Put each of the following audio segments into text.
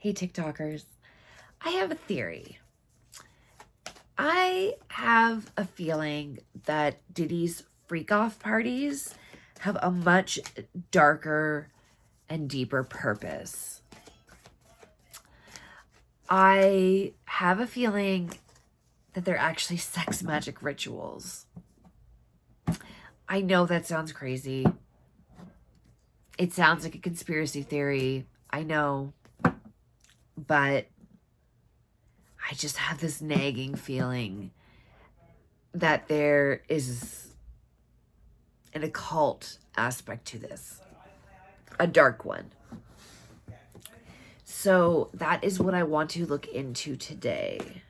Hey, TikTokers. I have a theory. I have a feeling that Diddy's freak-off parties have a much darker and deeper purpose. I have a feeling that they're actually sex magic rituals. I know that sounds crazy. It sounds like a conspiracy theory. I know. But I just have this nagging feeling that there is an occult aspect to this. A dark one. So that is what I want to look into today.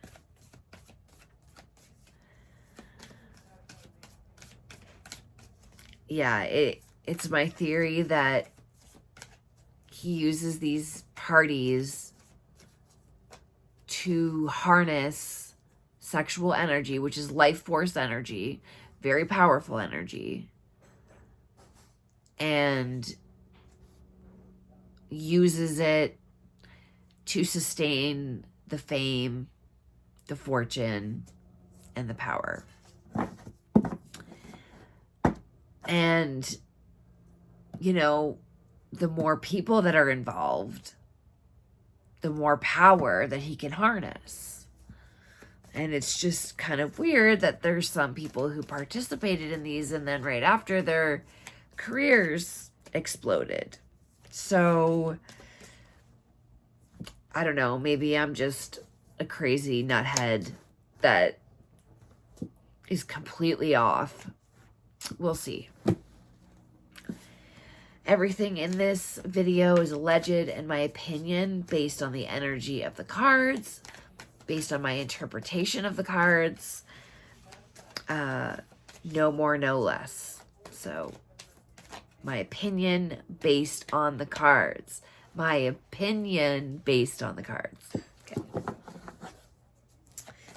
Yeah, it's my theory that he uses these parties to harness sexual energy, which is life force energy, very powerful energy, and uses it to sustain the fame, the fortune, and the power. And, you know, the more people that are involved, the more power that he can harness. And it's just kind of weird that there's some people who participated in these and then right after their careers exploded. So, I don't know, maybe I'm just a crazy nuthead that is completely off. We'll see. Everything in this video is alleged, in my opinion, based on the energy of the cards, based on my interpretation of the cards. No more, no less. So, my opinion based on the cards. My opinion based on the cards. Okay.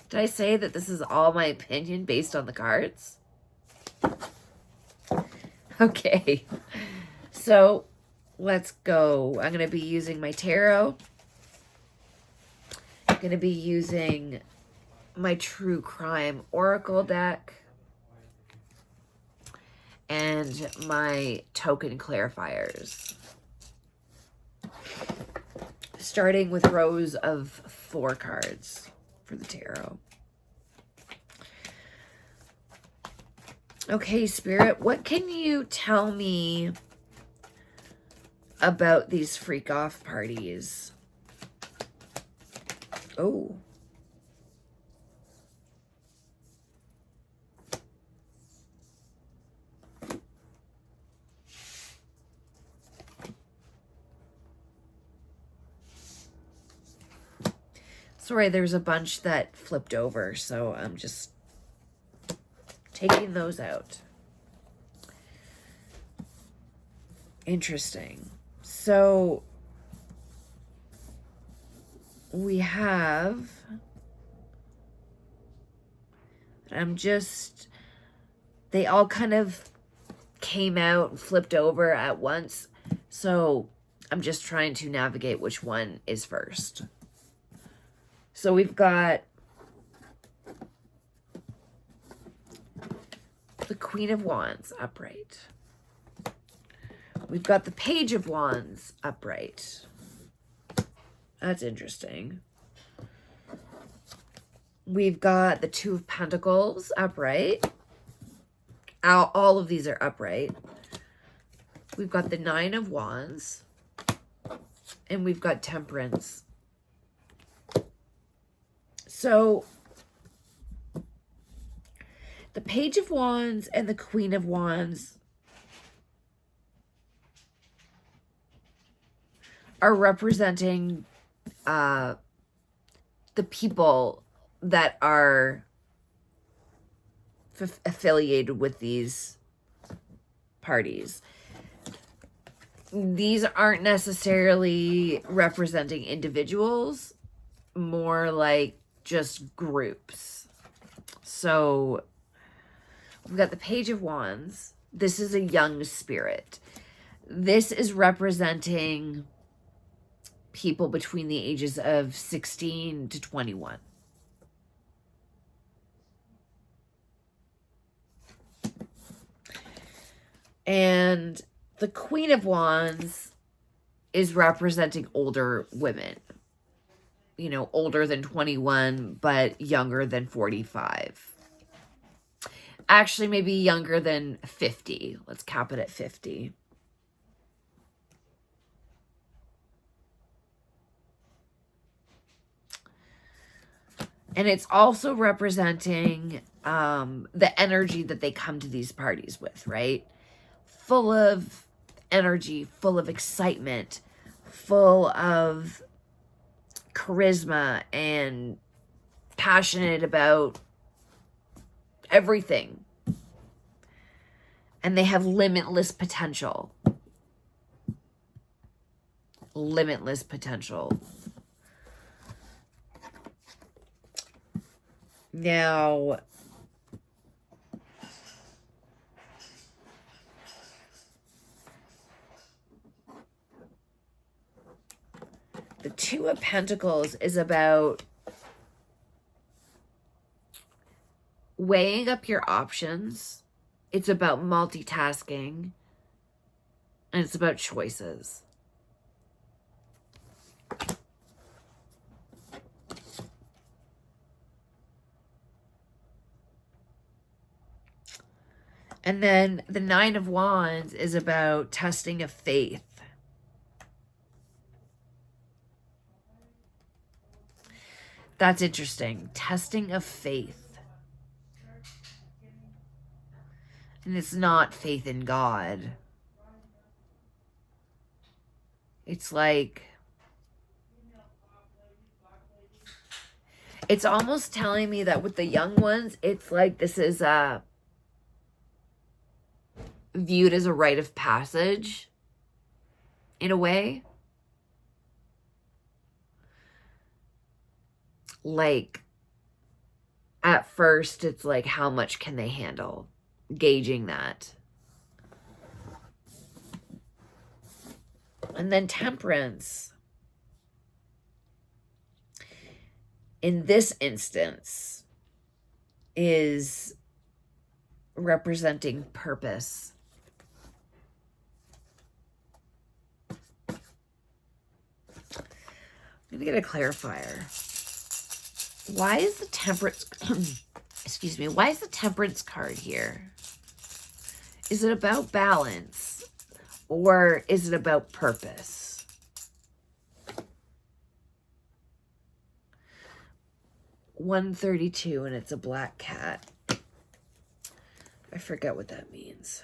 Did I say that this is all my opinion based on the cards? Okay. So, let's go. I'm going to be using my tarot. I'm going to be using my True Crime Oracle deck. And my token clarifiers. Starting with rows of 4 cards for the tarot. Okay, Spirit, what can you tell me about these freak-off parties? Oh. Sorry, there's a bunch that flipped over, so I'm just taking those out. Interesting. So we have, they all kind of came out and flipped over at once. So I'm just trying to navigate which one is first. So we've got the Queen of Wands upright. We've got the Page of Wands upright. That's interesting. We've got the Two of Pentacles upright. All of these are upright. We've got the Nine of Wands. And we've got Temperance. So, the Page of Wands and the Queen of Wands are representing the people that are affiliated with these parties. These aren't necessarily representing individuals, more like just groups. So we've got the Page of Wands. This is a young spirit. This is representing people between the ages of 16 to 21. And the Queen of Wands is representing older women. You know, older than 21, but younger than 45. Actually, maybe younger than 50. Let's cap it at 50. And it's also representing the energy that they come to these parties with, right? Full of energy, full of excitement, full of charisma, and passionate about everything. And they have limitless potential. Limitless potential. Now, the Two of Pentacles is about weighing up your options. It's about multitasking. And it's about choices. And then the Nine of Wands is about testing of faith. That's interesting. Testing of faith. And it's not faith in God. It's like, it's almost telling me that with the young ones, it's like this is viewed as a rite of passage in a way. Like, at first, it's like, how much can they handle? Gauging that. And then Temperance. In this instance, is representing purpose. I'm going to get a clarifier. Why is the Temperance, excuse me, why is the Temperance card here? Is it about balance or is it about purpose? $132 and it's a black cat. I forget what that means.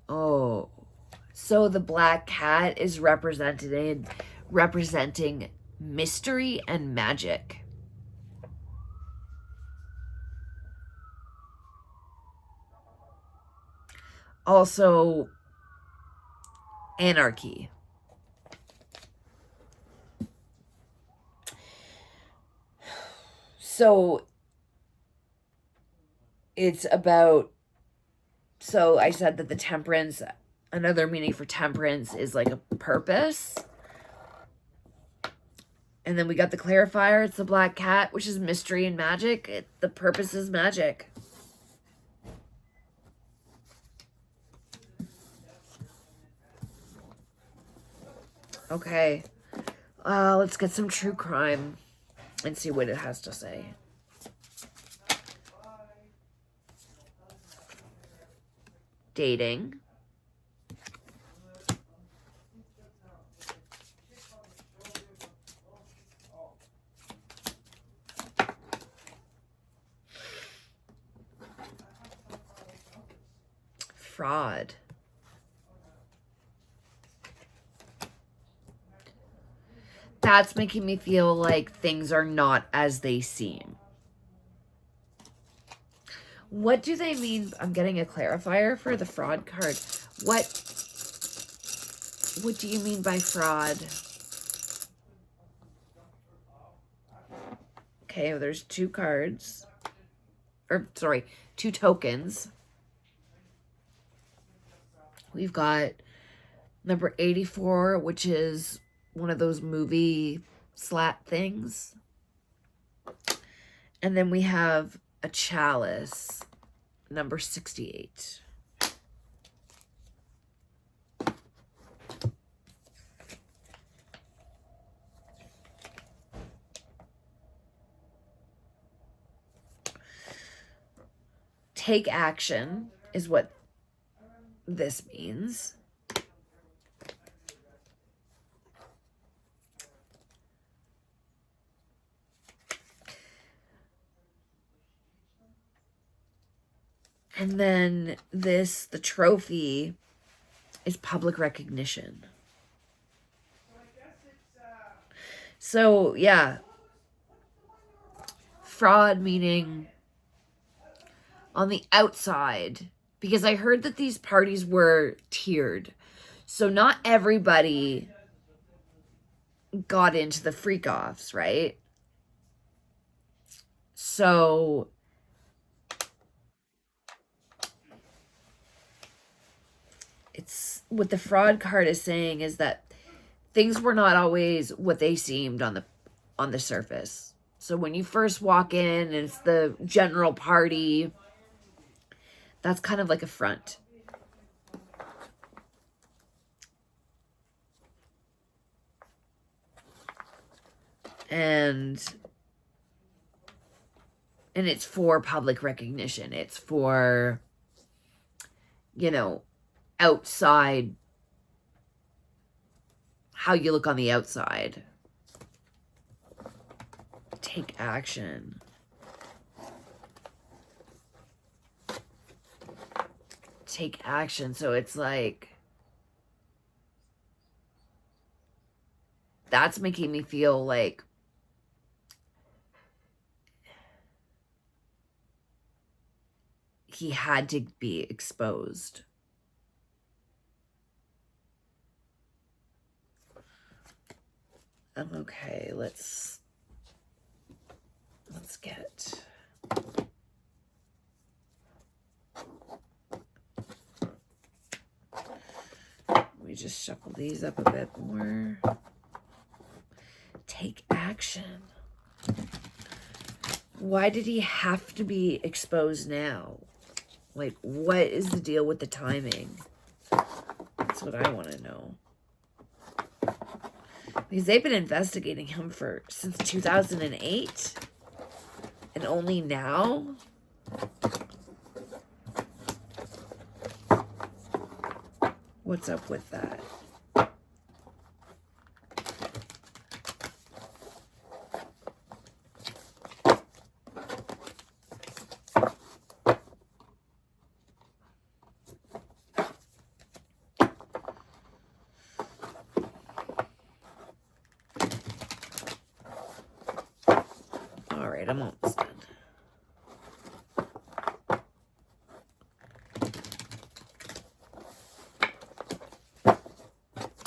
Oh, so the black cat is representing mystery and magic. Also, anarchy. So, it's about, so I said that the Temperance, another meaning for Temperance is like a purpose. And then we got the clarifier. It's the black cat, which is mystery and magic. The purpose is magic. Okay. Let's get some true crime and see what it has to say. Dating. Fraud. That's making me feel like things are not as they seem. What do they mean? I'm getting a clarifier for the fraud card. What do you mean by fraud? Okay, well, there's two cards. Or, sorry, two tokens. We've got number 84, which is one of those movie slat things. And then we have a chalice, number 68. Take action is what this means. And then this, the trophy, is public recognition. So, yeah. Fraud meaning on the outside. Because I heard that these parties were tiered. So not everybody got into the freak-offs, right? So it's what the fraud card is saying is that things were not always what they seemed on the surface. So when you first walk in and it's the general party, that's kind of like a front. And it's for public recognition. It's for, you know, outside, how you look on the outside. Take action. Take action. So it's like, that's making me feel like he had to be exposed. Okay, let's get... Let me just shuffle these up a bit more. Take action. Why did he have to be exposed now? Like, what is the deal with the timing? That's what I want to know. Because they've been investigating him since 2008. And only now? What's up with that? All right, I'm almost done.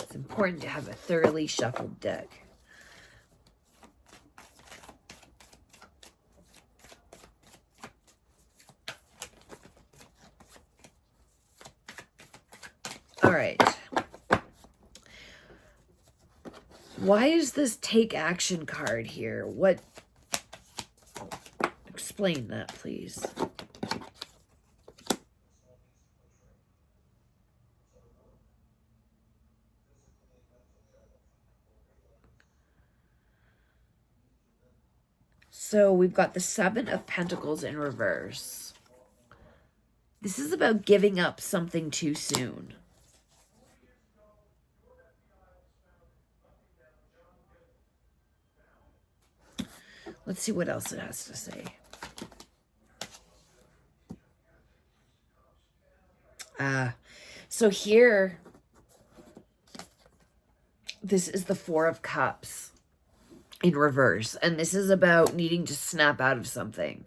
It's important to have a thoroughly shuffled deck. All right. Why is this take action card here? What? Explain that, please. So we've got the Seven of Pentacles in reverse. This is about giving up something too soon. Let's see what else it has to say. So here, this is the Four of Cups in reverse. And this is about needing to snap out of something.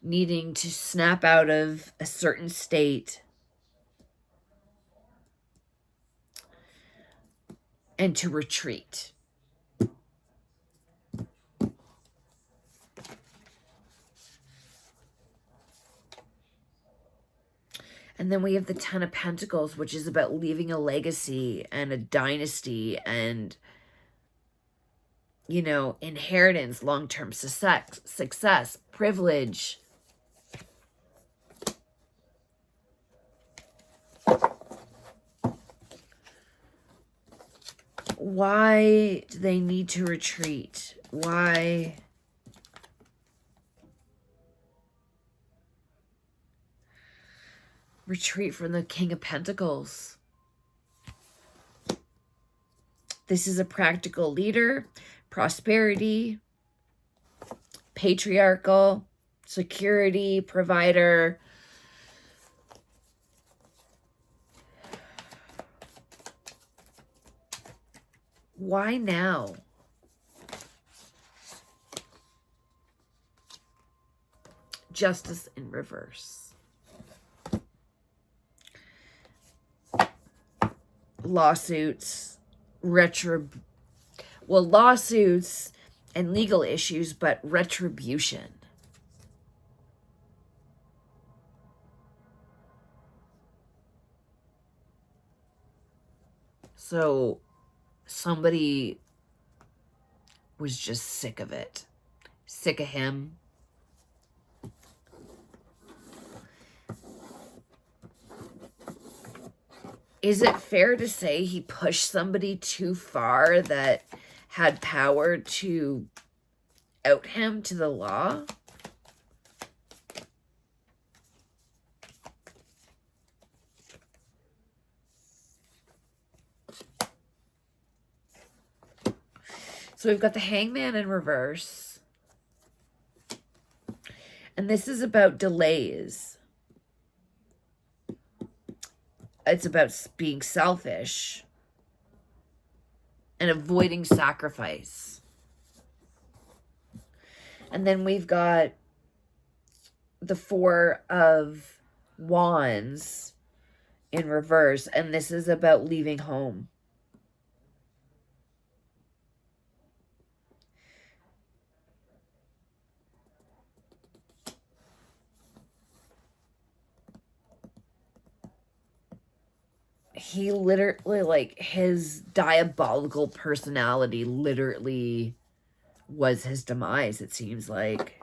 Needing to snap out of a certain state. And to retreat. And then we have the Ten of Pentacles, which is about leaving a legacy and a dynasty and, you know, inheritance, long-term success, privilege. Why do they need to retreat? Why? Retreat from the King of Pentacles. This is a practical leader, prosperity, patriarchal, security, provider. Why now? Justice in reverse. Lawsuits, lawsuits and legal issues, but retribution. So somebody was just sick of it. Sick of him. Is it fair to say he pushed somebody too far that had power to out him to the law? So we've got the Hangman in reverse. And this is about delays. It's about being selfish and avoiding sacrifice. And then we've got the Four of Wands in reverse. And this is about leaving home. He literally, like, his diabolical personality literally was his demise, it seems like.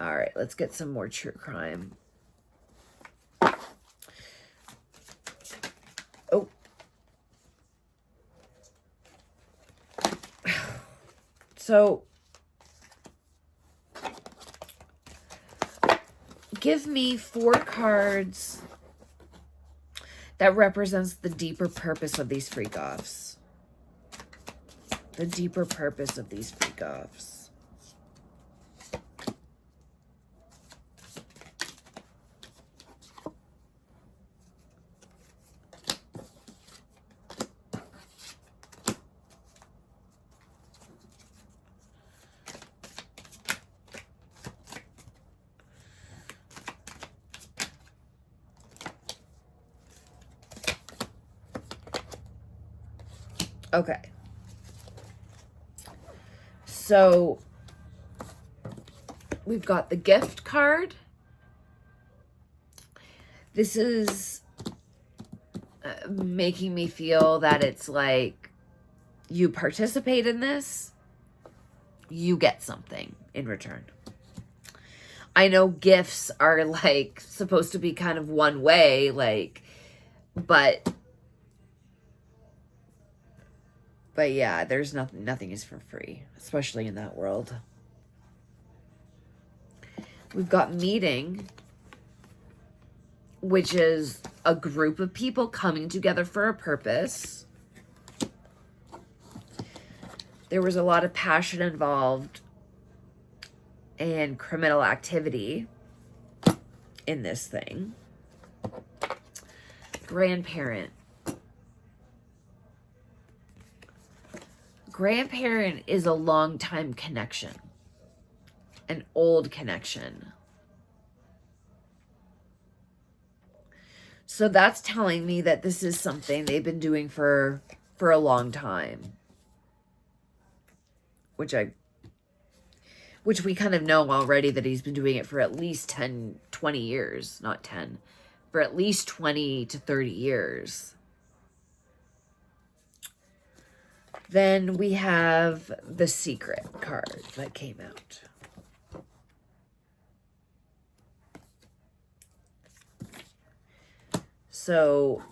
All right, let's get some more true crime. Oh. So, give me 4 cards that represents the deeper purpose of these freak-offs. The deeper purpose of these freak-offs. Okay. So we've got the gift card. This is making me feel that it's like you participate in this, you get something in return. I know gifts are like supposed to be kind of one way, like, but yeah, there's nothing is for free, especially in that world. We've got meeting, which is a group of people coming together for a purpose. There was a lot of passion involved and criminal activity in this thing. Grandparent. Grandparent is a long-time connection. An old connection. So that's telling me that this is something they've been doing for a long time. which we kind of know already that he's been doing it for at least 10, 20 years, not 10, for at least 20 to 30 years. Then we have the Secret card that came out. So,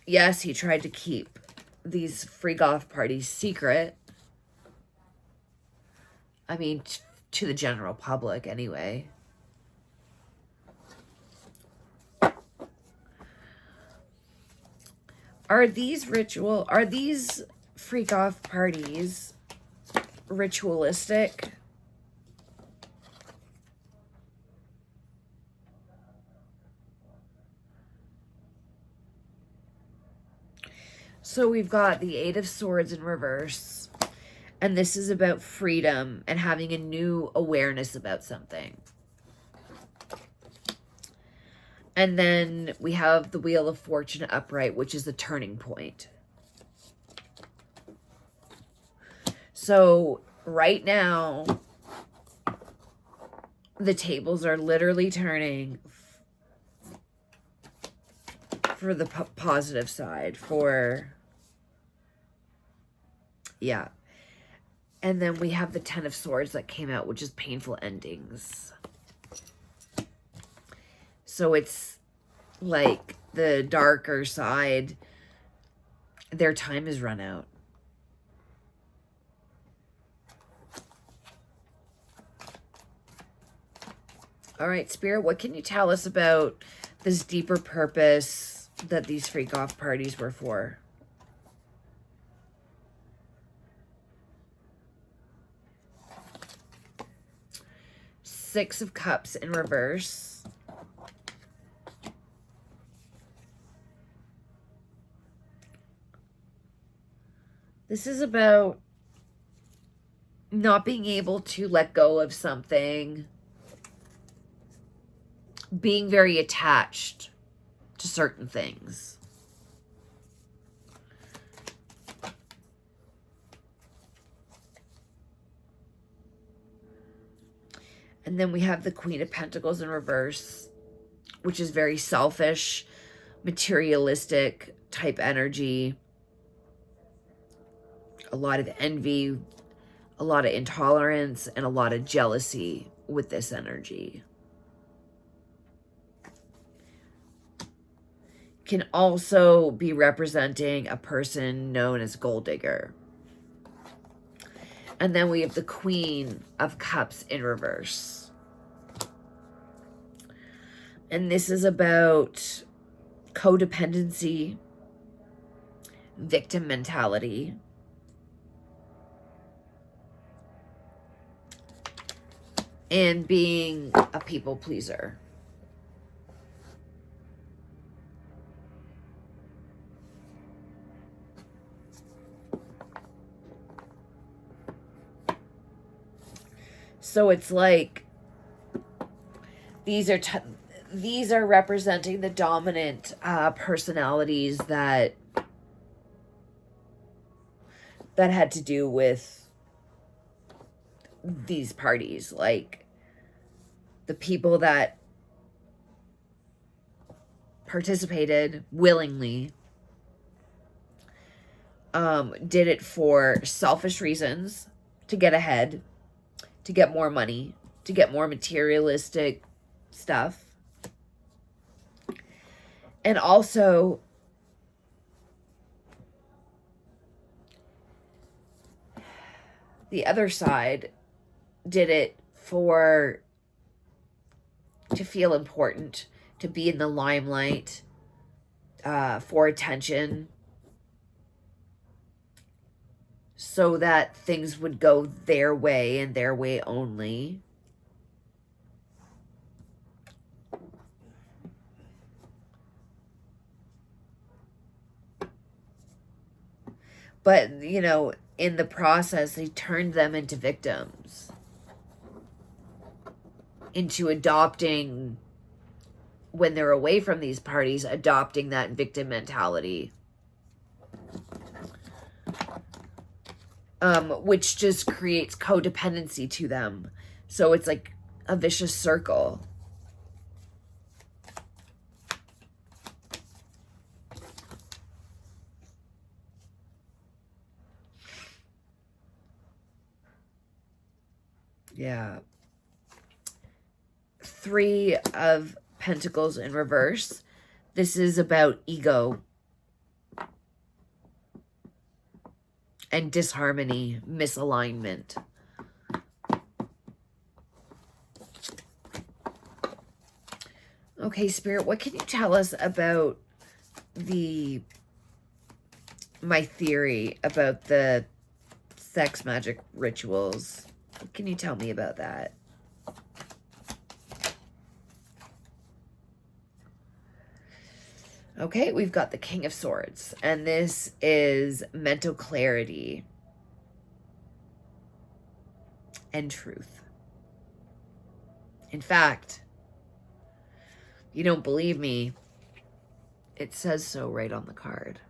yes, he tried to keep these freak off parties secret. I mean, to the general public anyway. Are these freak off parties ritualistic? So we've got the Eight of Swords in reverse, and this is about freedom and having a new awareness about something. And then we have the Wheel of Fortune upright, which is the turning point. So right now, the tables are literally turning for the positive side, yeah. And then we have the Ten of Swords that came out, which is painful endings. So it's like the darker side, their time has run out. All right, Spirit, what can you tell us about this deeper purpose that these freak off parties were for? Six of Cups in reverse. This is about not being able to let go of something, being very attached to certain things. And then we have the Queen of Pentacles in reverse, which is very selfish, materialistic type energy. A lot of envy, a lot of intolerance, and a lot of jealousy with this energy. Can also be representing a person known as Gold Digger. And then we have the Queen of Cups in reverse. And this is about codependency, victim mentality, and being a people pleaser. So it's like these are representing the dominant personalities that had to do with these parties, like the people that participated willingly did it for selfish reasons, to get ahead, to get more money, to get more materialistic stuff. And also the other side did it to feel important, to be in the limelight, for attention, so that things would go their way and their way only. But, you know, in the process, they turned them into victims, into adopting, when they're away from these parties, adopting that victim mentality. Which just creates codependency to them. So it's like a vicious circle. Yeah. 3 of Pentacles in reverse. This is about ego and disharmony, misalignment. Okay, Spirit, what can you tell us about my theory about the sex magic rituals? What can you tell me about that? Okay, we've got the King of Swords, and this is mental clarity and truth. In fact, you don't believe me, it says so right on the card.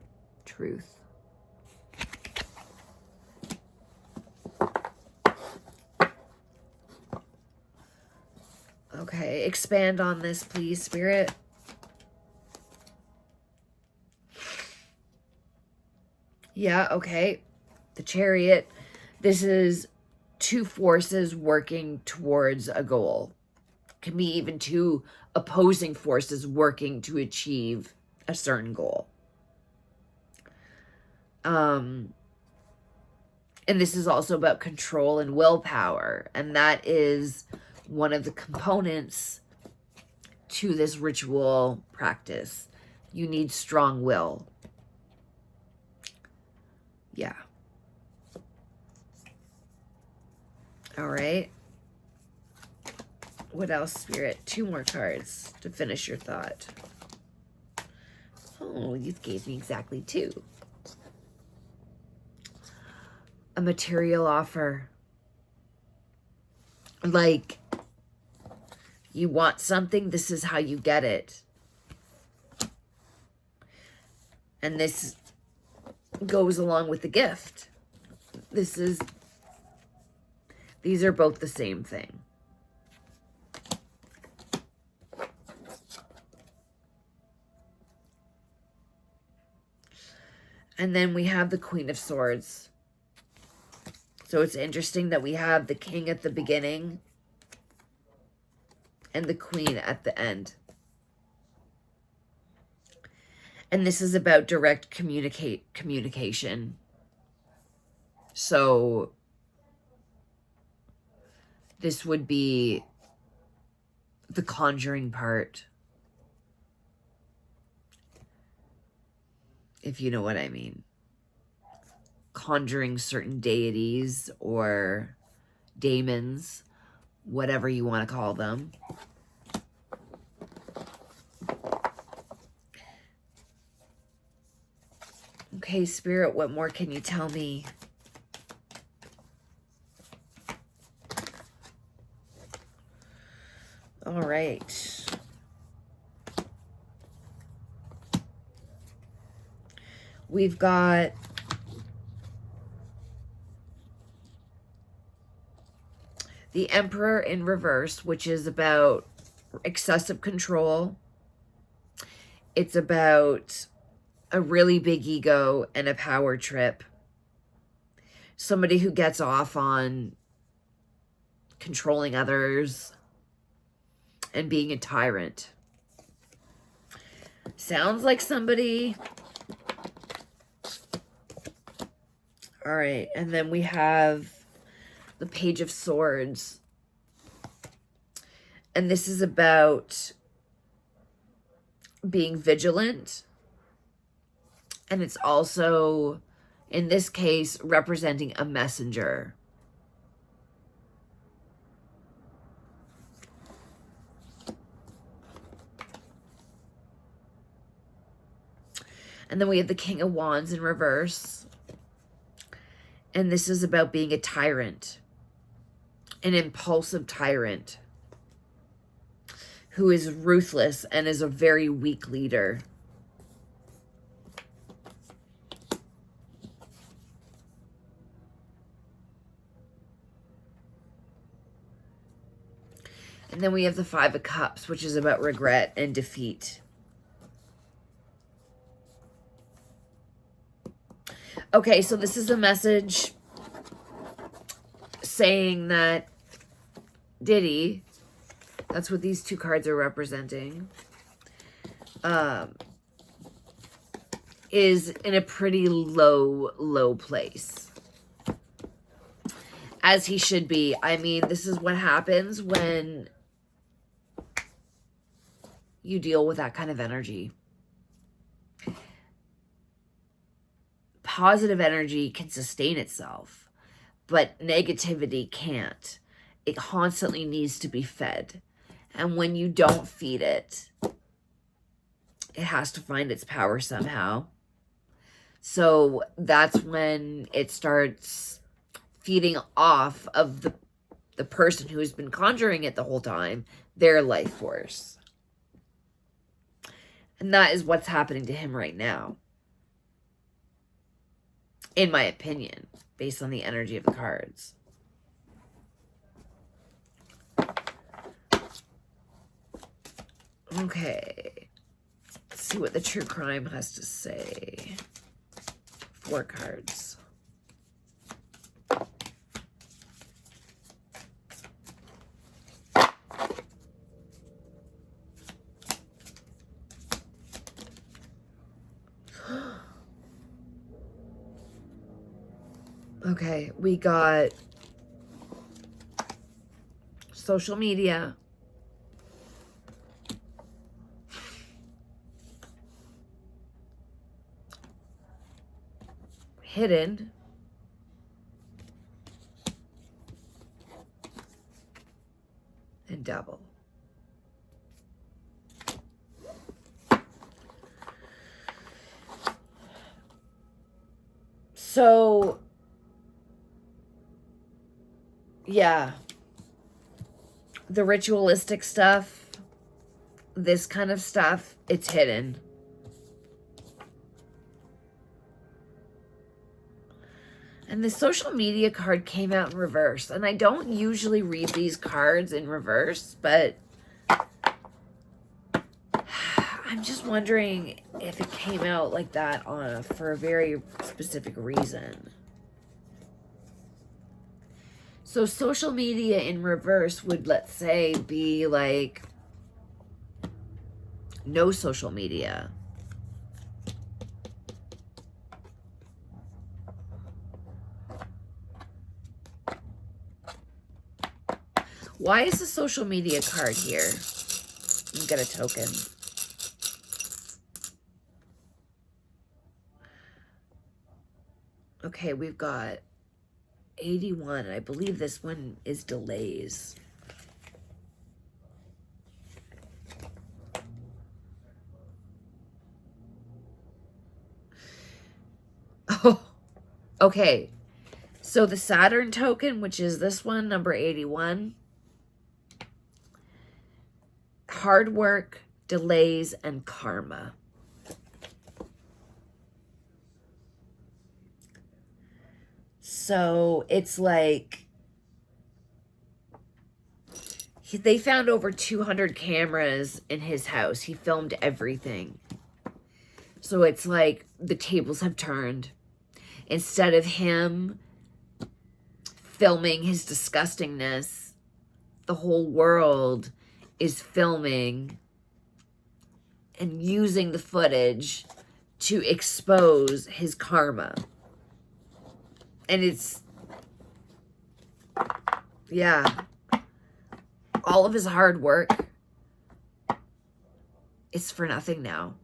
Truth. Okay, expand on this, please, Spirit. Yeah, okay. The Chariot. This is 2 forces working towards a goal. Can be even 2 opposing forces working to achieve a certain goal. And this is also about control and willpower. And that is one of the components to this ritual practice. You need strong will. Yeah. All right. What else, Spirit? 2 more cards to finish your thought. Oh, you gave me exactly 2. A material offer. Like, you want something, this is how you get it. And this goes along with the gift. These are both the same thing. And then we have the Queen of Swords. So it's interesting that we have the King at the beginning and the Queen at the end. And this is about direct communication. So this would be the conjuring part, if you know what I mean. Conjuring certain deities or daemons, whatever you want to call them. Okay, Spirit, what more can you tell me? All right. We've got the Emperor in reverse, which is about excessive control. It's about a really big ego and a power trip. Somebody who gets off on controlling others and being a tyrant. Sounds like somebody. All right, and then we have the Page of Swords. And this is about being vigilant. And it's also, in this case, representing a messenger. And then we have the King of Wands in reverse. And this is about being a tyrant. An impulsive tyrant. Who is ruthless and is a very weak leader. And then we have the Five of Cups, which is about regret and defeat. Okay, so this is a message saying that Diddy, that's what these two cards are representing, is in a pretty low place. As he should be. I mean, this is what happens when you deal with that kind of energy. Positive energy can sustain itself, but negativity can't. It constantly needs to be fed. And when you don't feed it, it has to find its power somehow. So that's when it starts feeding off of the person who's been conjuring it the whole time, their life force. And that is what's happening to him right now. In my opinion, based on the energy of the cards. Okay. Let's see what the true crime has to say. 4 cards. Okay, we got social media, hidden, and double. So yeah, the ritualistic stuff, this kind of stuff, it's hidden. And the social media card came out in reverse. And I don't usually read these cards in reverse, but I'm just wondering if it came out like that for a very specific reason. So social media in reverse would, let's say, be like no social media. Why is the social media card here? You get a token. Okay, we've got 81. I believe this one is delays. Oh, okay. So the Saturn token, which is this one, number 81. Hard work, delays, and karma. So it's like they found over 200 cameras in his house. He filmed everything. So it's like the tables have turned. Instead of him filming his disgustingness, the whole world is filming and using the footage to expose his karma. And it's, yeah, all of his hard work, it's for nothing now.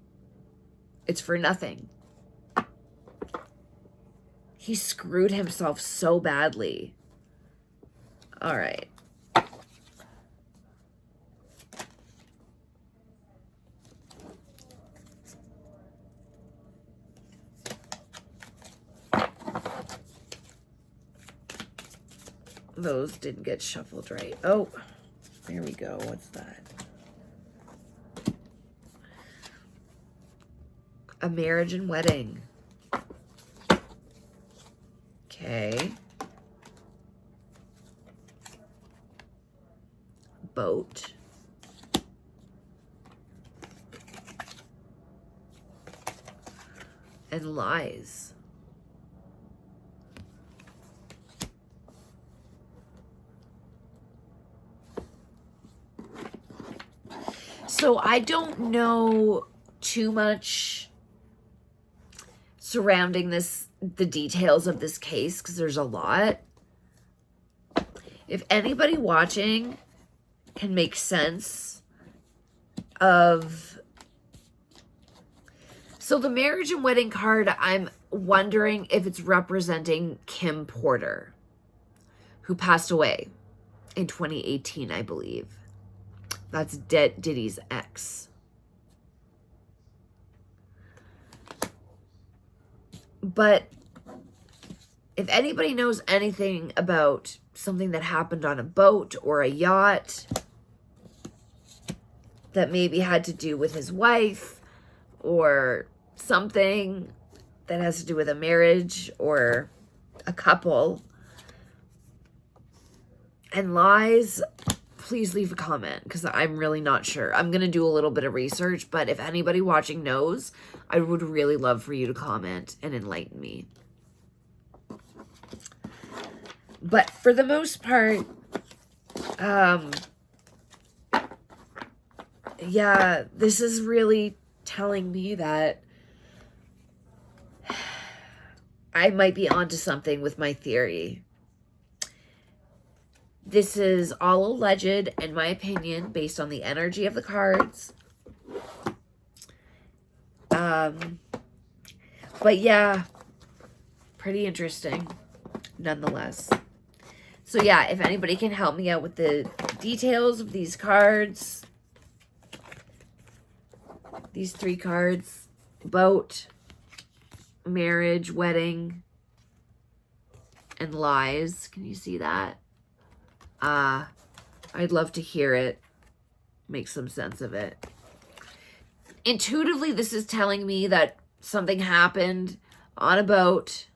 It's for nothing. He screwed himself so badly. All right. Those didn't get shuffled right. Oh, there we go. What's that? A marriage and wedding. Okay. boat. And lies. So I don't know too much surrounding the details of this case, because there's a lot. If anybody watching can make sense of... So the marriage and wedding card, I'm wondering if it's representing Kim Porter, who passed away in 2018, I believe. That's Diddy's ex. But if anybody knows anything about something that happened on a boat or a yacht that maybe had to do with his wife, or something that has to do with a marriage or a couple, and lies, please leave a comment, because I'm really not sure. I'm going to do a little bit of research, but if anybody watching knows, I would really love for you to comment and enlighten me. But for the most part, yeah, this is really telling me that I might be onto something with my theory. This is all alleged, in my opinion, based on the energy of the cards. But yeah, pretty interesting nonetheless. So yeah, if anybody can help me out with the details of these cards, these 3 cards: boat, marriage, wedding, and lies. Can you see that? I'd love to hear it. Make some sense of it. Intuitively, this is telling me that something happened on a boat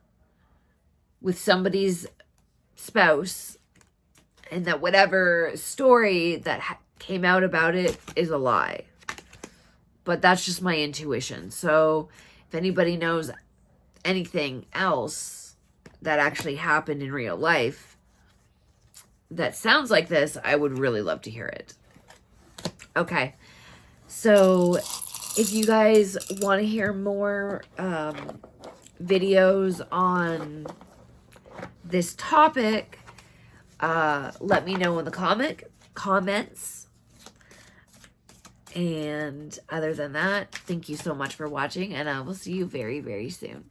with somebody's spouse, and that whatever story that came out about it is a lie. But that's just my intuition. So if anybody knows anything else that actually happened in real life that sounds like this, I would really love to hear it. Okay. So if you guys want to hear more videos on this topic, let me know in the comments. And other than that, thank you so much for watching, and I will see you very, very soon.